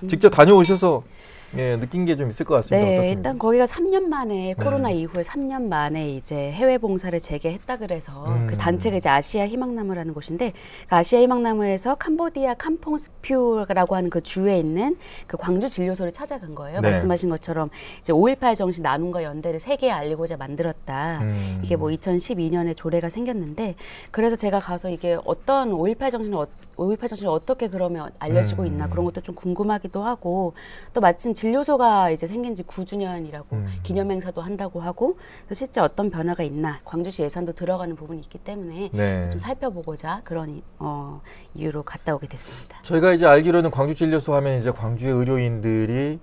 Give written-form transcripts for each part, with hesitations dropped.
직접 다녀오셔서 예, 느낀 게 좀 있을 것 같습니다. 네, 어떻습니까? 일단 거기가 3년 만에 코로나 이후에 3년 만에 이제 해외 봉사를 재개했다 그래서 그 단체가 이제 아시아 희망나무라는 곳인데 그 아시아 희망나무에서 캄보디아 캄퐁스퓨라고 하는 그 주에 있는 그 광주 진료소를 찾아간 거예요. 네. 말씀하신 것처럼 이제 5.18 정신 나눔과 연대를 세계에 알리고자 만들었다. 이게 뭐 2012년에 조례가 생겼는데 그래서 제가 가서 이게 어떤 5.18 정신을 어떻게 그러면 알려지고 있나 그런 것도 좀 궁금하기도 하고 또 마침 진료소가 이제 생긴 지 9주년이라고 기념행사도 한다고 하고 실제 어떤 변화가 있나 광주시 예산도 들어가는 부분이 있기 때문에 네. 좀 살펴보고자 그런 이유로 갔다 오게 됐습니다. 저희가 이제 알기로는 광주 진료소 하면 이제 광주의 의료인들이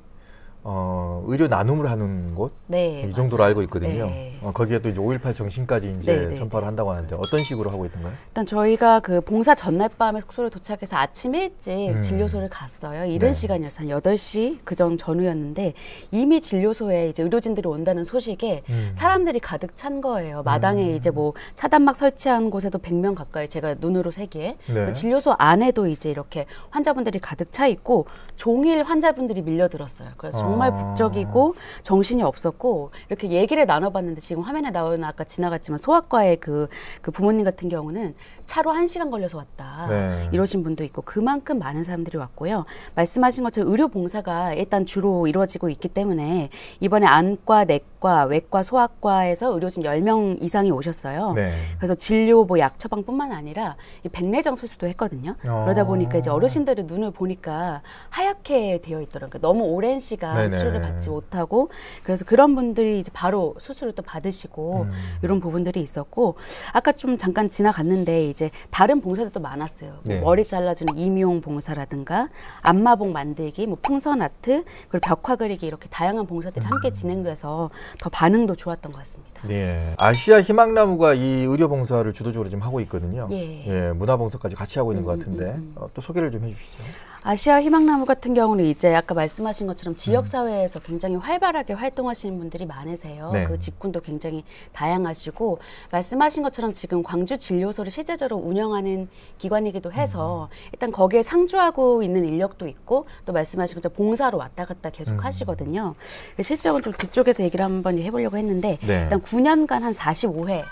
의료 나눔을 하는 곳, 네, 이 정도로 맞아요. 알고 있거든요. 네. 거기에 또 이제 5.18 정신까지 이제 네, 네, 전파를 한다고 하는데 어떤 식으로 하고 있던가요? 일단 저희가 그 봉사 전날 밤에 숙소를 도착해서 아침 일찍 진료소를 갔어요. 이른 네. 시간이었어요. 한 8시 그정 전후였는데 이미 진료소에 이제 의료진들이 온다는 소식에 사람들이 가득 찬 거예요. 마당에 이제 뭐 차단막 설치한 곳에도 100명 가까이 제가 눈으로 세기에 네. 진료소 안에도 이제 이렇게 환자분들이 가득 차 있고 종일 환자분들이 밀려들었어요. 그래서 정말 북적이고 정신이 없었고 이렇게 얘기를 나눠봤는데 지금 화면에 나오는 아까 지나갔지만 소아과의 그 부모님 같은 경우는 차로 1시간 걸려서 왔다. 네. 이러신 분도 있고 그만큼 많은 사람들이 왔고요. 말씀하신 것처럼 의료 봉사가 일단 주로 이루어지고 있기 때문에 이번에 안과, 내과, 외과, 소아과에서 의료진 10명 이상이 오셨어요. 네. 그래서 진료 뭐 약 처방뿐만 아니라 이 백내장 수술도 했거든요. 그러다 보니까 이제 어르신들의 눈을 보니까 하얗게 되어 있더라고요. 너무 오랜 시간 네네. 치료를 받지 못하고 그래서 그런 분들이 이제 바로 수술을 또 받으시고 이런 부분들이 있었고 아까 좀 잠깐 지나갔는데 이제 다른 봉사들도 많았어요. 네. 뭐 머리 잘라주는 임용 봉사라든가 안마봉 만들기, 뭐 풍선 아트, 그리고 벽화 그리기 이렇게 다양한 봉사들이 함께 진행돼서 더 반응도 좋았던 것 같습니다. 네. 아시아 희망나무가 이 의료 봉사를 주도적으로 지금 하고 있거든요. 예. 문화 봉사까지 같이 하고 있는 것 같은데 또 소개를 좀 해주시죠. 아시아 희망나무 같은 경우는 이제 아까 말씀하신 것처럼 지역사회에서 굉장히 활발하게 활동하시는 분들이 많으세요. 네. 그 직군도 굉장히 다양하시고 말씀하신 것처럼 지금 광주 진료소를 실제적으로 운영하는 기관이기도 해서 일단 거기에 상주하고 있는 인력도 있고 또 말씀하신 것처럼 봉사로 왔다 갔다 계속 하시거든요. 실적은 좀 뒤쪽에서 얘기를 한번 해보려고 했는데 네. 일단 9년간 한 45회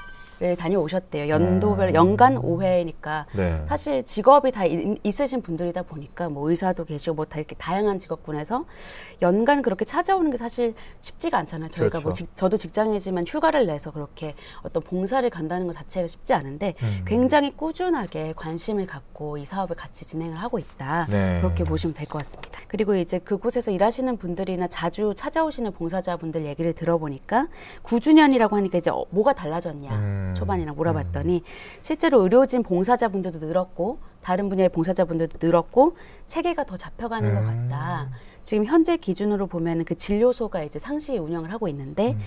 를 다녀오셨대요. 연도별 연간 5회니까 네. 사실 직업이 다 있으신 분들이다 보니까 뭐 의사도 계시고 뭐 다 이렇게 다양한 직업군에서 연간 그렇게 찾아오는 게 사실 쉽지가 않잖아요. 저희가 그렇죠. 뭐 저도 직장이지만 휴가를 내서 그렇게 어떤 봉사를 간다는 것 자체가 쉽지 않은데 굉장히 꾸준하게 관심을 갖고 이 사업을 같이 진행을 하고 있다. 네. 그렇게 보시면 될 것 같습니다. 그리고 이제 그곳에서 일하시는 분들이나 자주 찾아오시는 봉사자분들 얘기를 들어보니까 9주년이라고 하니까 이제 뭐가 달라졌냐. 초반이랑 물어봤더니 실제로 의료진 봉사자분들도 늘었고 다른 분야의 봉사자분들도 늘었고 체계가 더 잡혀가는 것 같다. 지금 현재 기준으로 보면 그 진료소가 이제 상시 운영을 하고 있는데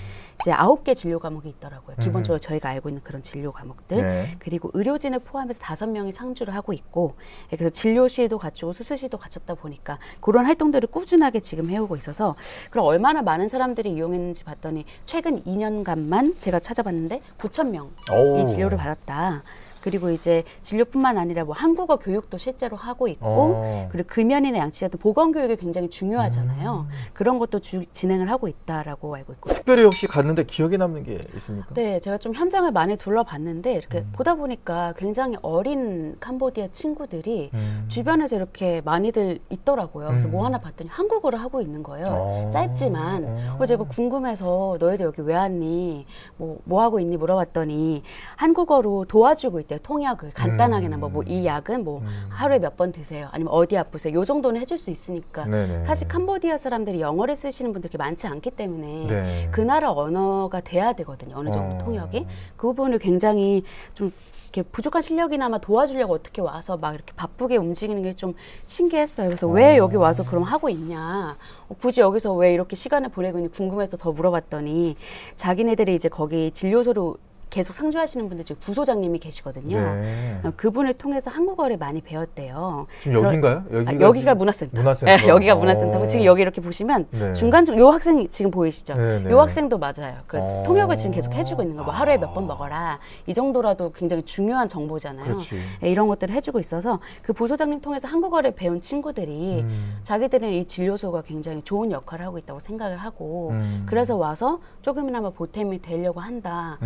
이제 9개 진료 과목이 있더라고요. 기본적으로 저희가 알고 있는 그런 진료 과목들. 네. 그리고 의료진을 포함해서 5명이 상주를 하고 있고 그래서 진료실도 갖추고 수술실도 갖췄다 보니까 그런 활동들을 꾸준하게 지금 해오고 있어서 그럼 얼마나 많은 사람들이 이용했는지 봤더니 최근 2년간만 제가 찾아봤는데 9,000명이 진료를 받았다. 그리고 이제 진료뿐만 아니라 뭐 한국어 교육도 실제로 하고 있고 그리고 금연이나 양치 같은 보건 교육이 굉장히 중요하잖아요. 그런 것도 진행을 하고 있다라고 알고 있고. 특별히 혹시 갔는데 기억에 남는 게 있습니까? 네, 제가 좀 현장을 많이 둘러봤는데 이렇게 보다 보니까 굉장히 어린 캄보디아 친구들이 주변에서 이렇게 많이들 있더라고요. 그래서 뭐 하나 봤더니 한국어를 하고 있는 거예요. 짧지만. 그래서 제가 궁금해서 너희들 여기 왜 왔니? 뭐 하고 있니? 물어봤더니 한국어로 도와주고 있대요. 통역을 간단하게나 뭐 이 약은 뭐 하루에 몇 번 드세요. 아니면 어디 아프세요. 요 정도는 해줄 수 있으니까. 네네. 사실 캄보디아 사람들이 영어를 쓰시는 분들이 많지 않기 때문에 네. 그 나라 언어가 돼야 되거든요. 어느 정도 통역이. 그 부분을 굉장히 좀 이렇게 부족한 실력이나마 도와주려고 어떻게 와서 막 이렇게 바쁘게 움직이는 게 좀 신기했어요. 그래서 왜 여기 와서 그럼 하고 있냐. 굳이 여기서 왜 이렇게 시간을 보내고 있니 궁금해서 더 물어봤더니 자기네들이 이제 거기 진료소로 계속 상주하시는 분들 지금 부소장님이 계시거든요. 네. 그분을 통해서 한국어를 많이 배웠대요. 지금 여긴가요? 여기가 문화센터. 문화센터. 네, 여기가 문화센터고 지금 여기 이렇게 보시면 네. 중간중 요 학생이 지금 보이시죠? 네, 네. 요 학생도 맞아요. 그 통역을 지금 계속 해주고 있는 거. 뭐 하루에 몇 번 먹어라. 이 정도라도 굉장히 중요한 정보잖아요. 그렇지. 네, 이런 것들을 해주고 있어서 그 부소장님 통해서 한국어를 배운 친구들이 자기들은 이 진료소가 굉장히 좋은 역할을 하고 있다고 생각을 하고 그래서 와서 조금이나마 보탬이 되려고 한다.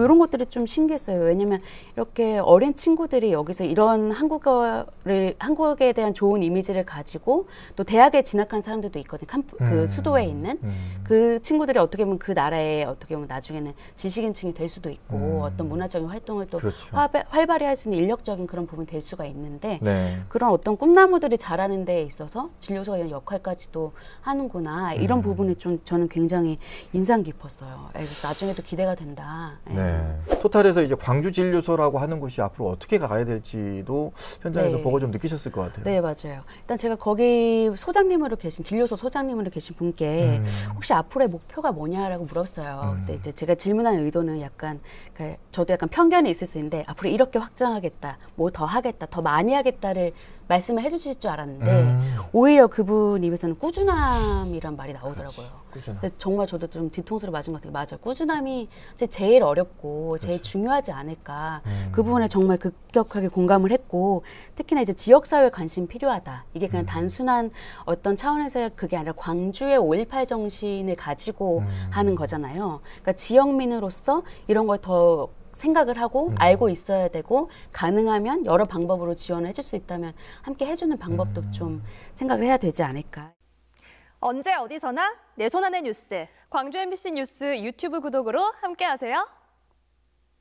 이런 것들이 좀 신기했어요. 왜냐면 이렇게 어린 친구들이 여기서 이런 한국에 대한 좋은 이미지를 가지고 또 대학에 진학한 사람들도 있거든요. 그 수도에 있는 그 친구들이 어떻게 보면 그 나라에 어떻게 보면 나중에는 지식인층이 될 수도 있고 어떤 문화적인 활동을 또 그렇죠. 활발히 할 수 있는 인력적인 그런 부분이 될 수가 있는데 네. 그런 어떤 꿈나무들이 자라는 데에 있어서 진료소가 이런 역할까지도 하는구나 이런 부분이 좀 저는 굉장히 인상 깊었어요. 그래서 나중에도 기대가 된다. 네. 토탈에서 이제 광주 진료소라고 하는 곳이 앞으로 어떻게 가야 될지도 현장에서 네. 보고 좀 느끼셨을 것 같아요. 네, 맞아요. 일단 제가 거기 소장님으로 계신 진료소 소장님으로 계신 분께 혹시 앞으로의 목표가 뭐냐라고 물었어요. 근데 이제 제가 질문한 의도는 약간 저도 약간 편견이 있을 수 있는데 앞으로 이렇게 확장하겠다, 뭐 더 하겠다, 더 많이 하겠다를 말씀을 해주실 줄 알았는데 오히려 그분 입에서는 꾸준함이란 말이 나오더라고요. 꾸준함. 근데 정말 저도 좀 뒤통수를 맞은 것 같아요. 맞아, 꾸준함이 제일 어렵고 제일 중요하지 않을까. 그 부분에 정말 급격하게 공감을 했고 특히나 이제 지역사회에 관심 필요하다. 이게 그냥 단순한 어떤 차원에서의 그게 아니라 광주의 5.18 정신을 가지고 하는 거잖아요. 그러니까 지역민으로서 이런 걸 더 생각을 하고 알고 있어야 되고 가능하면 여러 방법으로 지원을 해줄 수 있다면 함께 해주는 방법도 좀 생각을 해야 되지 않을까. 언제 어디서나 내 손 안의 뉴스. 광주 MBC 뉴스 유튜브 구독으로 함께하세요.